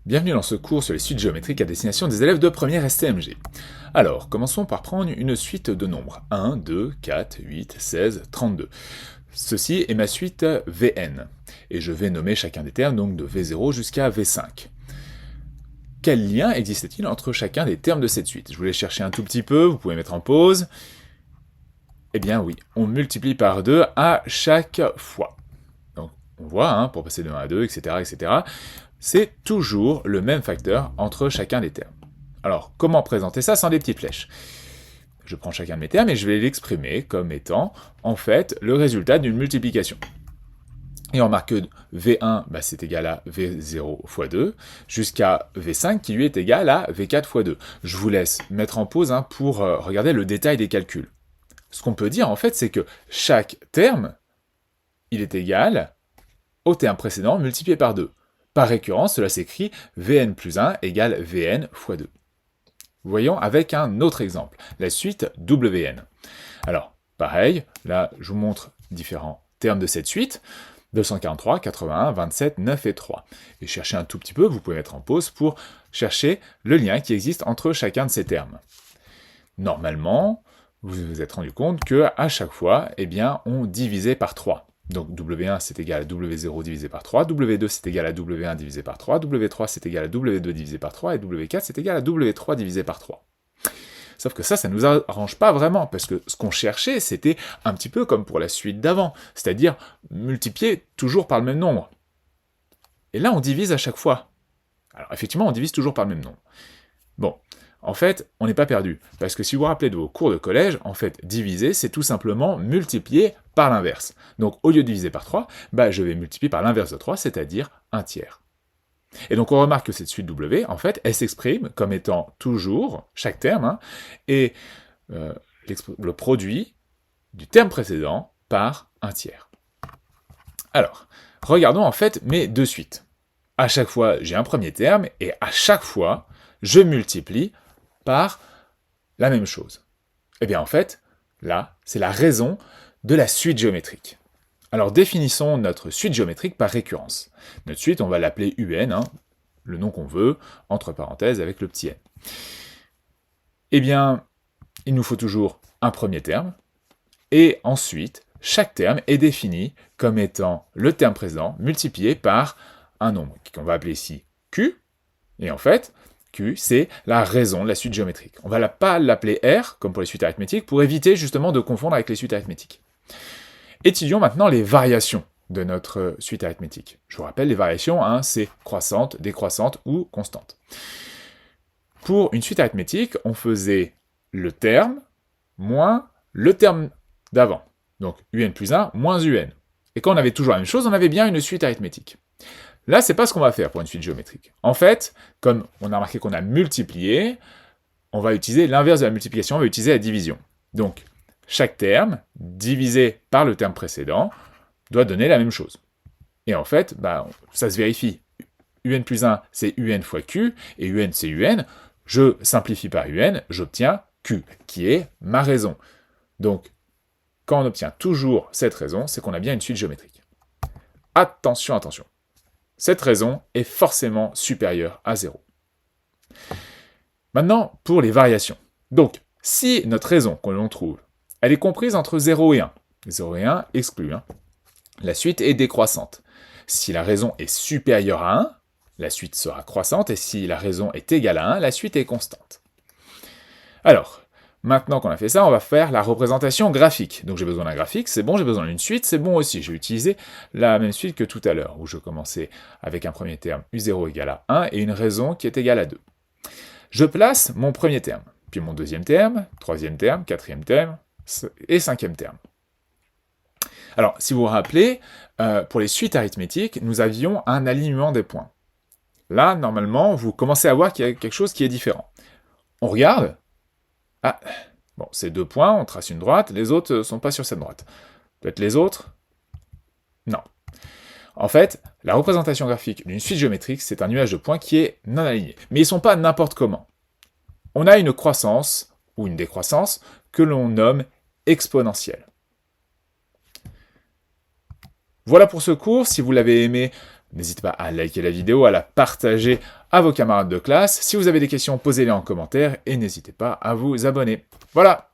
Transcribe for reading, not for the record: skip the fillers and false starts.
Bienvenue dans ce cours sur les suites géométriques à destination des élèves de première STMG. Alors, commençons par prendre une suite de nombres. 1, 2, 4, 8, 16, 32. Ceci est ma suite Vn. Et je vais nommer chacun des termes, donc de V0 jusqu'à V5. Quel lien existe-t-il entre chacun des termes de cette suite? Je voulais chercher un tout petit peu, vous pouvez mettre en pause. Eh bien oui, on multiplie par 2 à chaque fois. Donc on voit, pour passer de 1 à 2, etc., etc., c'est toujours le même facteur entre chacun des termes. Alors, comment présenter ça sans des petites flèches? Je prends chacun de mes termes et je vais l'exprimer comme étant, en fait, le résultat d'une multiplication. Et on remarque que V1, c'est égal à V0 fois 2, jusqu'à V5 qui lui est égal à V4 fois 2. Je vous laisse mettre en pause pour regarder le détail des calculs. Ce qu'on peut dire, en fait, c'est que chaque terme, il est égal au terme précédent multiplié par 2. Par récurrence, cela s'écrit Vn plus 1 égale Vn fois 2. Voyons avec un autre exemple, la suite Wn. Alors, pareil, là, je vous montre différents termes de cette suite. 243, 81, 27, 9 et 3. Et cherchez un tout petit peu, vous pouvez mettre en pause pour chercher le lien qui existe entre chacun de ces termes. Normalement, vous vous êtes rendu compte qu'à chaque fois, on divisait par 3. Donc W1 c'est égal à W0 divisé par 3, W2 c'est égal à W1 divisé par 3, W3 c'est égal à W2 divisé par 3, et W4 c'est égal à W3 divisé par 3. Sauf que ça ne nous arrange pas vraiment, parce que ce qu'on cherchait, c'était un petit peu comme pour la suite d'avant, c'est-à-dire multiplier toujours par le même nombre. Et là, on divise à chaque fois. Alors effectivement, on divise toujours par le même nombre. Bon, en fait, on n'est pas perdu, parce que si vous vous rappelez de vos cours de collège, en fait, diviser, c'est tout simplement multiplier par l'inverse. Donc, au lieu de diviser par 3, je vais multiplier par l'inverse de 3, c'est-à-dire 1 tiers. Et donc, on remarque que cette suite W, en fait, elle s'exprime comme étant toujours, chaque terme, et le produit du terme précédent par 1 tiers. Alors, regardons en fait mes deux suites. À chaque fois, j'ai un premier terme, et à chaque fois, je multiplie par la même chose. Eh bien en fait, là, c'est la raison de la suite géométrique. Alors définissons notre suite géométrique par récurrence. Notre suite, on va l'appeler UN, le nom qu'on veut, entre parenthèses avec le petit n. Eh bien, il nous faut toujours un premier terme, et ensuite, chaque terme est défini comme étant le terme précédent multiplié par un nombre qu'on va appeler ici Q, et en fait, Q, c'est la raison de la suite géométrique. On ne va pas l'appeler R, comme pour les suites arithmétiques, pour éviter justement de confondre avec les suites arithmétiques. Étudions maintenant les variations de notre suite arithmétique. Je vous rappelle, les variations, c'est croissante, décroissante ou constante. Pour une suite arithmétique, on faisait le terme moins le terme d'avant. Donc UN plus 1 moins UN. Et quand on avait toujours la même chose, on avait bien une suite arithmétique. Là, c'est pas ce qu'on va faire pour une suite géométrique. En fait, comme on a remarqué qu'on a multiplié, on va utiliser l'inverse de la multiplication, on va utiliser la division. Donc, chaque terme, divisé par le terme précédent, doit donner la même chose. Et en fait, ça se vérifie. UN plus 1, c'est UN fois Q, et UN, c'est UN. Je simplifie par UN, j'obtiens Q, qui est ma raison. Donc, quand on obtient toujours cette raison, c'est qu'on a bien une suite géométrique. Attention, attention. Cette raison est forcément supérieure à 0. Maintenant, pour les variations. Donc, si notre raison que l'on trouve, elle est comprise entre 0 et 1, 0 et 1 exclu, la suite est décroissante. Si la raison est supérieure à 1, la suite sera croissante, et si la raison est égale à 1, la suite est constante. Alors, maintenant qu'on a fait ça, on va faire la représentation graphique. Donc j'ai besoin d'un graphique, c'est bon, j'ai besoin d'une suite, c'est bon aussi. J'ai utilisé la même suite que tout à l'heure, où je commençais avec un premier terme U0 égale à 1 et une raison qui est égale à 2. Je place mon premier terme, puis mon deuxième terme, troisième terme, quatrième terme et cinquième terme. Alors, si vous vous rappelez, pour les suites arithmétiques, nous avions un alignement des points. Là, normalement, vous commencez à voir qu'il y a quelque chose qui est différent. On regarde. Ah, bon, c'est 2 points, on trace une droite, les autres ne sont pas sur cette droite. Peut-être les autres? Non. En fait, la représentation graphique d'une suite géométrique, c'est un nuage de points qui est non aligné. Mais ils ne sont pas n'importe comment. On a une croissance, ou une décroissance, que l'on nomme exponentielle. Voilà pour ce cours. Si vous l'avez aimé, N'hésitez pas à liker la vidéo, à la partager à vos camarades de classe. Si vous avez des questions, posez-les en commentaire et n'hésitez pas à vous abonner. Voilà!